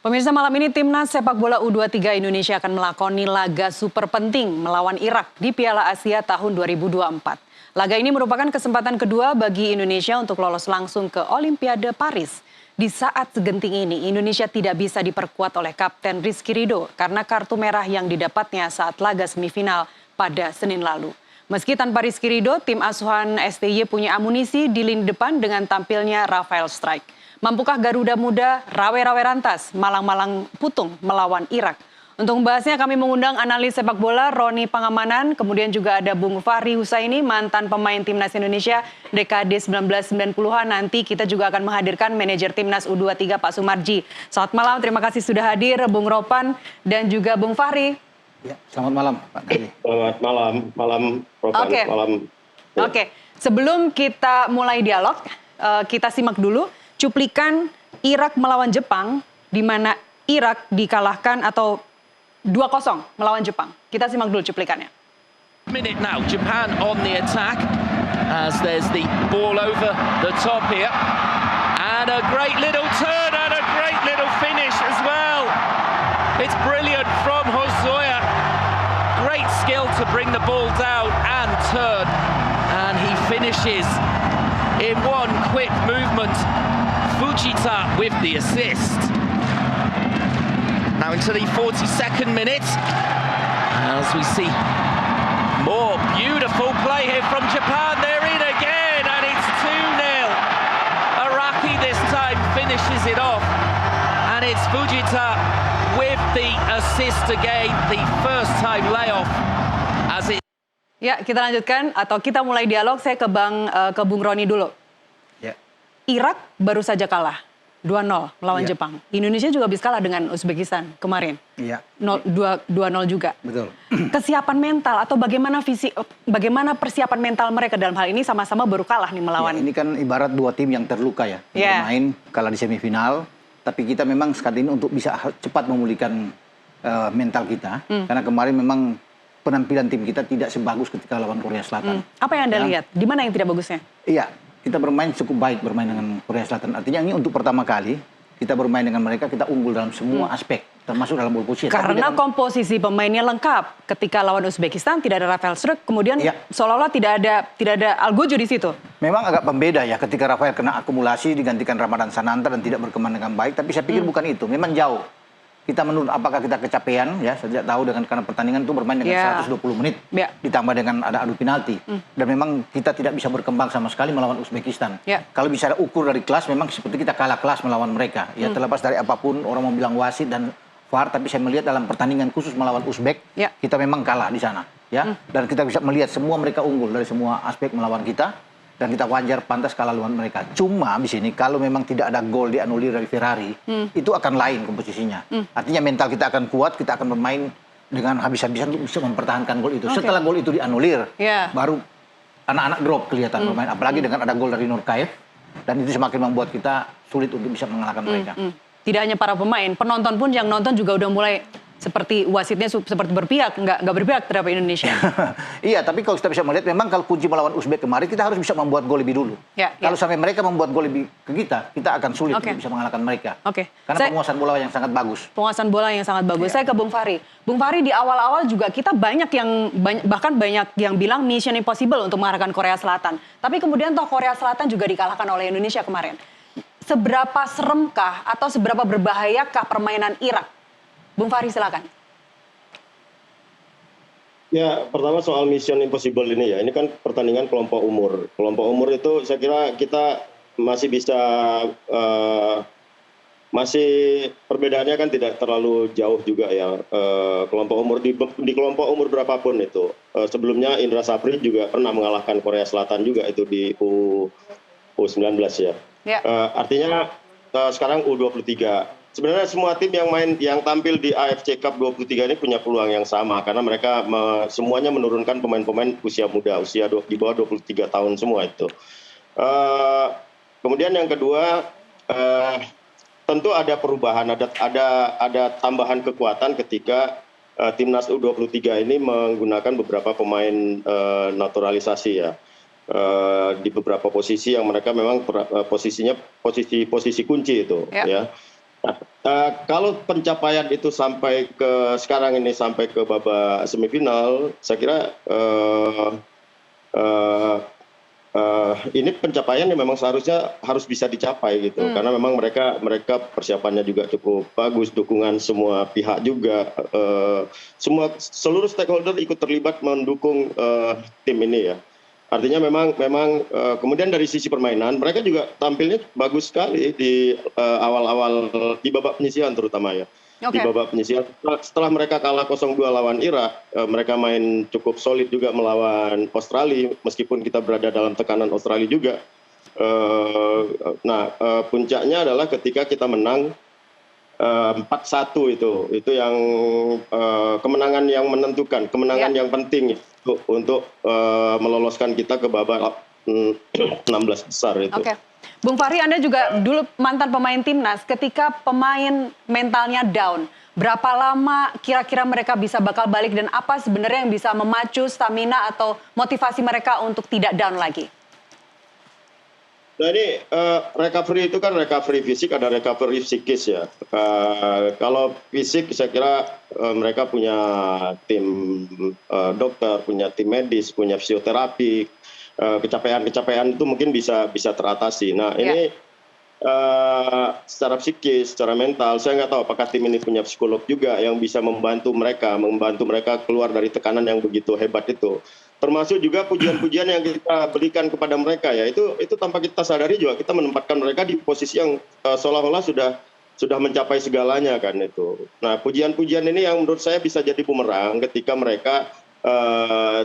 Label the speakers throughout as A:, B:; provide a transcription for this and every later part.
A: Pemirsa, malam ini timnas sepak bola U23 Indonesia akan melakoni laga super penting melawan Irak di Piala Asia tahun 2024. Laga ini merupakan kesempatan kedua bagi Indonesia untuk lolos langsung ke Olimpiade Paris. Di saat segenting ini, Indonesia tidak bisa diperkuat oleh Kapten Rizky Ridho karena kartu merah yang didapatnya saat laga semifinal pada Senin lalu. Meski tanpa Rizky Ridho, tim asuhan STY punya amunisi di lini depan dengan tampilnya Rafael Strike. Mampukah Garuda Muda rawe-rawe rantas, malang-malang putung melawan Irak? Untuk membahasnya kami mengundang analis sepak bola Roni Pangamanan, kemudian juga ada Bung Fahri Husaini, mantan pemain Timnas Indonesia dekade 1990-an. Nanti kita juga akan menghadirkan manajer Timnas U23 Pak Sumarji. Selamat malam, terima kasih sudah hadir Bung Ropan dan juga Bung Fahri.
B: Ya, selamat malam Pak Kali.
C: Selamat malam Ropan.
A: Oke.
C: Malam. Ya.
A: Oke, sebelum kita mulai dialog, kita simak dulu cuplikan Irak melawan Jepang, di mana Irak dikalahkan atau 2-0 melawan Jepang. Kita simak dulu cuplikannya.
D: Minute now, Japan on the attack as there's the ball over the top here. And a great little turn and a great little finish as well. It's brilliant from Hosoya. Great skill to bring the ball down and turn. And he finishes in one quick movement. Fujita with the assist. Now into the 42nd minute, as we see more beautiful play here from Japan. They're in again, and it's 2-0. Araki this time finishes it off, and it's Fujita with the assist again, the first time layoff. As it.
A: Ya, kita lanjutkan atau kita mulai dialog. Saya ke Bung Roni dulu.
B: Ya.
A: Irak baru saja kalah 2-0 melawan
B: Iya.
A: Jepang. Indonesia juga habis kalah dengan Uzbekistan kemarin.
B: Iya.
A: 2-0 juga.
B: Betul.
A: Kesiapan mental atau bagaimana persiapan mental mereka dalam hal ini sama-sama baru kalah nih melawan.
B: Ya, ini kan ibarat dua tim yang terluka ya.
A: Iya.
B: Bermain kalah di semifinal, tapi kita memang sekali ini untuk bisa cepat memulihkan mental kita. Karena kemarin memang penampilan tim kita tidak sebagus ketika lawan Korea Selatan.
A: Apa yang Anda
B: Ya.
A: lihat? Di mana yang tidak bagusnya?
B: Iya, kita bermain cukup baik bermain dengan Korea Selatan. Artinya ini untuk pertama kali kita bermain dengan mereka, kita unggul dalam semua aspek, termasuk dalam ball position. Tapi
A: Karena
B: dengan-
A: komposisi pemainnya lengkap. Ketika lawan Uzbekistan tidak ada Rafael Strike, kemudian
B: Iya.
A: seolah-olah tidak ada Algojo di situ.
B: Memang agak pembeda ya ketika Rafael kena akumulasi digantikan Ramadan Sananta dan tidak berkembang dengan baik. Tapi saya pikir bukan itu. Memang jauh. Kita menurut apakah kita kecapean ya. Saya tidak tahu karena pertandingan itu bermain dengan
A: Ya.
B: 120 menit.
A: Ya.
B: Ditambah dengan ada adu penalti. Dan memang kita tidak bisa berkembang sama sekali melawan Uzbekistan.
A: Ya.
B: Kalau bicara ukur dari kelas memang seperti kita kalah kelas melawan mereka. Ya terlepas dari apapun orang mau bilang wasit dan VAR, tapi saya melihat dalam pertandingan khusus melawan Uzbek,
A: Ya.
B: kita memang kalah di sana. Ya. Dan kita bisa melihat semua mereka unggul dari semua aspek melawan kita. Dan kita wajar pantas kalah lawan mereka. Cuma di sini kalau memang tidak ada gol dianulir dari Ferrari, itu akan lain komposisinya. Artinya mental kita akan kuat, kita akan bermain dengan habis-habisan untuk bisa mempertahankan gol itu.
A: Oke.
B: Setelah gol itu dianulir,
A: Ya.
B: baru anak-anak drop kelihatan bermain. Apalagi dengan ada gol dari Nurkaev, dan itu semakin membuat kita sulit untuk bisa mengalahkan mereka.
A: Tidak hanya para pemain, penonton pun yang nonton juga udah mulai seperti wasitnya seperti berpihak, nggak berpihak terhadap Indonesia.
B: Iya, tapi kalau kita bisa melihat memang kalau kunci melawan Uzbek kemarin kita harus bisa membuat gol lebih dulu.
A: Ya,
B: Kalau
A: ya.
B: sampai mereka membuat gol lebih ke kita akan sulit
A: Oke.
B: untuk bisa mengalahkan mereka.
A: Oke.
B: Karena penguasaan bola yang sangat bagus.
A: Penguasaan bola yang sangat bagus.
B: Iya.
A: Saya ke Bung Fahri. Bung Fahri, di awal-awal juga kita bahkan banyak yang bilang mission impossible untuk mengalahkan Korea Selatan. Tapi kemudian toh Korea Selatan juga dikalahkan oleh Indonesia kemarin. Seberapa seremkah atau seberapa berbahayakah permainan Irak? Bung Fahri silakan.
C: Ya, pertama soal Mission Impossible ini ya. Ini kan pertandingan kelompok umur. Kelompok umur itu saya kira kita masih bisa masih perbedaannya kan tidak terlalu jauh juga ya. Kelompok umur di kelompok umur berapapun itu. Sebelumnya Indra Sapri juga pernah mengalahkan Korea Selatan juga itu di U19 ya.
A: Ya.
C: Artinya sekarang U23. Sebenarnya semua tim yang tampil di AFC Cup 23 ini punya peluang yang sama karena mereka semuanya menurunkan pemain-pemain usia muda, di bawah 23 tahun semua itu. Kemudian yang kedua, tentu ada perubahan, ada tambahan kekuatan ketika timnas U23 ini menggunakan beberapa pemain naturalisasi ya. Di beberapa posisi yang mereka memang posisinya posisi kunci itu ya. Kalau pencapaian itu sampai ke sekarang ini sampai ke babak semifinal, saya kira ini pencapaian yang memang seharusnya harus bisa dicapai gitu, karena memang mereka persiapannya juga cukup bagus, dukungan semua pihak juga, seluruh stakeholder ikut terlibat mendukung tim ini ya. Artinya memang kemudian dari sisi permainan mereka juga tampilnya bagus sekali di awal-awal di babak penyisihan terutama ya. Di babak penyisihan setelah mereka kalah 0-2 lawan Irak, mereka main cukup solid juga melawan Australia meskipun kita berada dalam tekanan Australia juga. Puncaknya adalah ketika kita menang 4-1 itu yang kemenangan yang menentukan, kemenangan yang penting untuk meloloskan kita ke babak 16 besar itu.
A: Oke. Bung Fahri, Anda juga dulu mantan pemain timnas. Ketika pemain mentalnya down, berapa lama kira-kira mereka bisa bakal balik dan apa sebenarnya yang bisa memacu stamina atau motivasi mereka untuk tidak down lagi?
C: Nah ini recovery itu kan recovery fisik, ada recovery psikis ya. Kalau fisik saya kira mereka punya tim dokter, punya tim medis, punya fisioterapi. Kecapean itu mungkin bisa teratasi. Nah ini secara psikis, secara mental, saya nggak tahu apakah tim ini punya psikolog juga yang bisa membantu mereka keluar dari tekanan yang begitu hebat itu. Termasuk juga pujian-pujian yang kita berikan kepada mereka ya, itu tanpa kita sadari juga kita menempatkan mereka di posisi yang seolah-olah sudah mencapai segalanya kan itu. Nah pujian-pujian ini yang menurut saya bisa jadi bumerang ketika mereka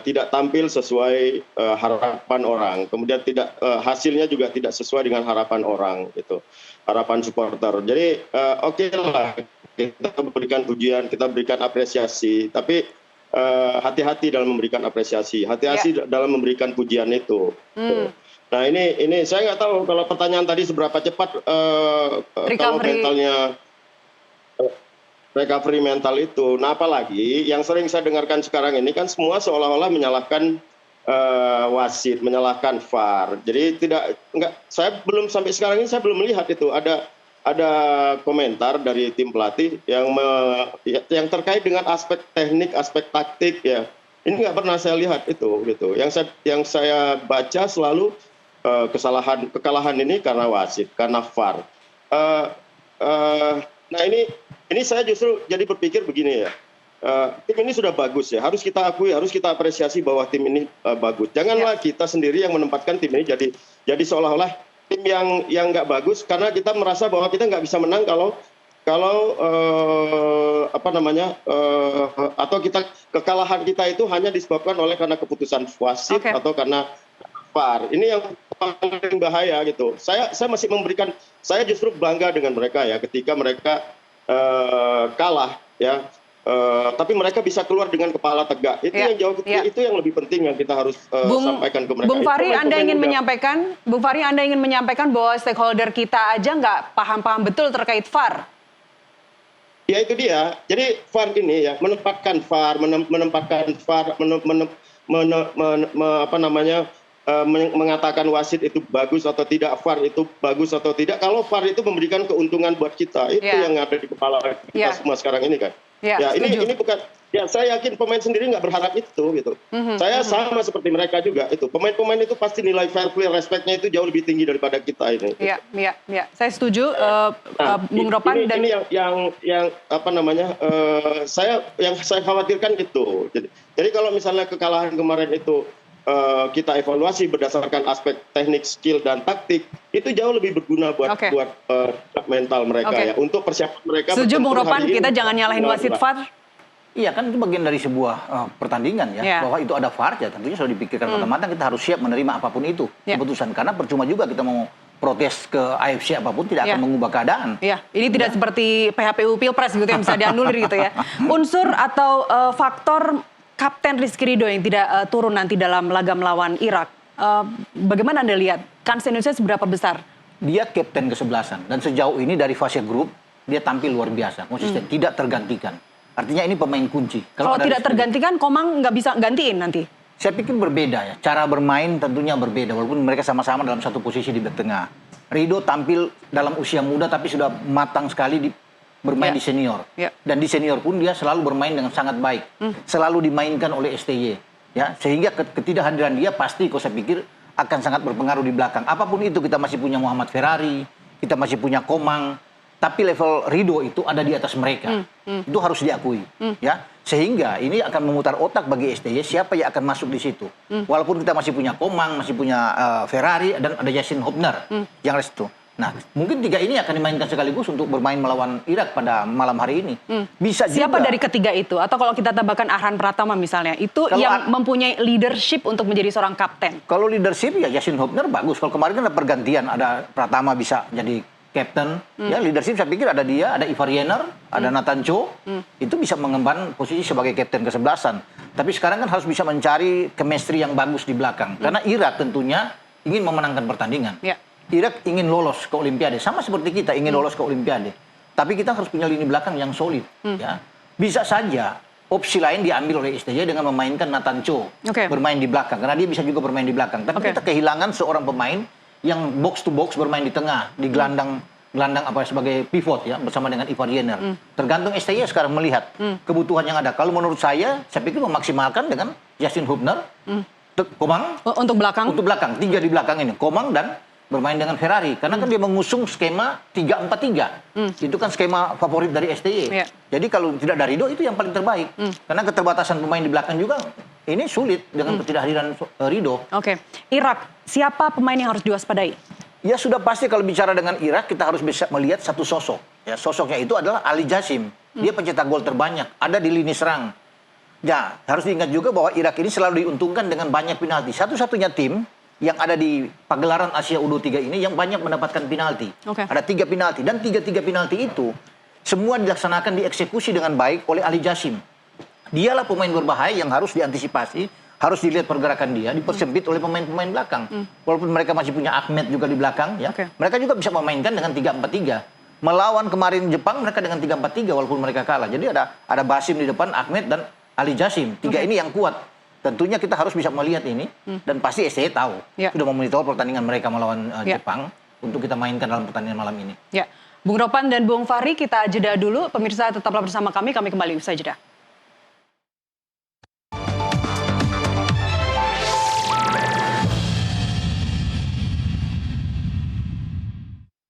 C: tidak tampil sesuai harapan orang, kemudian hasilnya juga tidak sesuai dengan harapan orang gitu, harapan supporter. Jadi oke lah kita berikan pujian, kita berikan apresiasi, tapi hati-hati dalam memberikan apresiasi, hati-hati dalam memberikan pujian itu. Nah ini saya nggak tahu kalau pertanyaan tadi seberapa cepat kalau mentalnya recovery mental itu. Nah apalagi yang sering saya dengarkan sekarang ini kan semua seolah-olah menyalahkan wasit, menyalahkan VAR. Jadi saya belum sampai sekarang ini saya belum melihat itu ada komentar dari tim pelatih yang terkait dengan aspek teknik, aspek taktik ya. Ini nggak pernah saya lihat itu gitu. Yang saya baca selalu kekalahan ini karena wasit, karena VAR. Nah ini saya justru jadi berpikir begini ya, tim ini sudah bagus ya, harus kita akui, harus kita apresiasi bahwa tim ini bagus. Janganlah kita sendiri yang menempatkan tim ini jadi seolah-olah tim yang nggak bagus karena kita merasa bahwa kita nggak bisa menang kalau atau kekalahan kita itu hanya disebabkan karena keputusan wasit atau karena VAR. Ini yang paling bahaya gitu. Saya masih saya justru bangga dengan mereka ya ketika mereka kalah ya, tapi mereka bisa keluar dengan kepala tegak. Itu yang jauh itu yang lebih penting yang kita harus sampaikan ke mereka.
A: Bung Fahri, Anda ingin menyampaikan bahwa stakeholder kita aja nggak paham betul terkait VAR.
C: Ya itu dia. Jadi VAR ini ya menempatkan VAR, mengatakan wasit itu bagus atau tidak, VAR itu bagus atau tidak. Kalau VAR itu memberikan keuntungan buat kita, itu yang ada di kepala kita semua sekarang ini kan. Ini bukan. Ya saya yakin pemain sendiri nggak berharap itu gitu. Saya sama seperti mereka juga itu. Pemain-pemain itu pasti nilai fair play, respectnya itu jauh lebih tinggi daripada kita ini.
A: Iya. Saya setuju, Bung Ropan.
C: Ini yang saya khawatirkan itu. Jadi kalau misalnya kekalahan kemarin itu kita evaluasi berdasarkan aspek teknik, skill dan taktik, itu jauh lebih berguna buat mental mereka ya, untuk persiapan mereka.
A: Setuju Bung Ropan, kita jangan nyalahin wasit VAR.
B: Iya kan itu bagian dari sebuah pertandingan ya, bahwa itu ada VAR ya tentunya sudah dipikirkan matang-matang, kita harus siap menerima apapun itu keputusan, karena percuma juga kita mau protes ke AFC apapun tidak akan mengubah keadaan. Iya,
A: ini tidak seperti PHPU Pilpres gitu yang bisa dianulir gitu ya. Unsur atau faktor Kapten Rizky Ridho yang tidak turun nanti dalam laga melawan Irak, bagaimana Anda lihat kans Indonesia seberapa besar? Dia
B: kapten ke-11 dan sejauh ini dari fase grup dia tampil luar biasa, konsisten, tidak tergantikan. Artinya ini pemain kunci.
A: Kalau tidak tergantikan, Komang nggak bisa gantiin nanti?
B: Saya pikir berbeda ya. Cara bermain tentunya berbeda. Walaupun mereka sama-sama dalam satu posisi di back tengah. Rido tampil dalam usia muda tapi sudah matang sekali bermain di senior. Dan di senior pun dia selalu bermain dengan sangat baik. Selalu dimainkan oleh STY. Ya, sehingga ketidakhadiran dia pasti saya pikir akan sangat berpengaruh di belakang. Apapun itu, kita masih punya Muhammad Ferrari, kita masih punya Komang, tapi level Rido itu ada di atas mereka. Itu harus diakui. Ya, sehingga ini akan memutar otak bagi STY siapa yang akan masuk di situ. Walaupun kita masih punya Komang, masih punya Ferrari, dan ada Yasin Hobner yang ada situ. Nah, mungkin tiga ini akan dimainkan sekaligus untuk bermain melawan Irak pada malam hari ini. Bisa
A: Siapa
B: juga.
A: dari ketiga itu? Atau kalau kita tambahkan Arhan Pratama misalnya, itu kalau yang mempunyai leadership untuk menjadi seorang kapten?
B: Kalau leadership ya Yasin Hobner bagus. Kalau kemarin kan ada pergantian, ada Pratama bisa jadi kapten. Ya, leadership saya pikir ada dia, ada Ivar Yener, ada Nathan Cho. Itu bisa mengemban posisi sebagai kapten kesebelasan. Tapi sekarang kan harus bisa mencari chemistry yang bagus di belakang. Karena Irak tentunya ingin memenangkan pertandingan. Irak ingin lolos ke Olimpiade, sama seperti kita ingin lolos ke Olimpiade. Tapi kita harus punya lini belakang yang solid. Ya. Bisa saja opsi lain diambil oleh STY dengan memainkan Nathan Cho bermain di belakang, karena dia bisa juga bermain di belakang. Tapi kita kehilangan seorang pemain yang box to box bermain di tengah, di gelandang apa sebagai pivot ya bersama dengan Ivar Yener. Tergantung STY sekarang melihat kebutuhan yang ada. Kalau menurut saya pikir memaksimalkan dengan Yasin Hubner, Komang
A: untuk belakang.
B: Untuk belakang, tiga di belakang ini, Komang dan bermain dengan Ferrari, karena kan dia mengusung skema 3-4-3. Itu kan skema favorit dari STY. Jadi kalau tidak dari Rido itu yang paling terbaik. Karena keterbatasan pemain di belakang juga ini sulit dengan ketidakhadiran Rido.
A: Irak, siapa pemain yang harus diwaspadai?
B: Ya sudah pasti kalau bicara dengan Irak kita harus bisa melihat satu sosok. Ya, sosoknya itu adalah Ali Jassim. Dia pencetak gol terbanyak, ada di lini serang. Ya, harus diingat juga bahwa Irak ini selalu diuntungkan dengan banyak penalti. Satu-satunya tim yang ada di pagelaran Asia U23 ini yang banyak mendapatkan penalti. Ada 3 penalti, dan tiga penalti itu semua dilaksanakan, dieksekusi dengan baik oleh Ali Jassim. Dialah pemain berbahaya yang harus diantisipasi, harus dilihat pergerakan dia, dipersempit oleh pemain-pemain belakang. Walaupun mereka masih punya Ahmed juga di belakang, ya, mereka juga bisa memainkan dengan 3-4-3. Melawan kemarin Jepang mereka dengan 3-4-3 walaupun mereka kalah. Jadi ada Basim di depan, Ahmed dan Ali Jassim. Tiga ini yang kuat. Tentunya kita harus bisa melihat ini, dan pasti STY tahu sudah memonitor pertandingan mereka melawan Jepang untuk kita mainkan dalam pertandingan malam ini.
A: Bung Ropan dan Bung Fahri, kita jeda dulu. Pemirsa tetaplah bersama kami kembali usai jeda.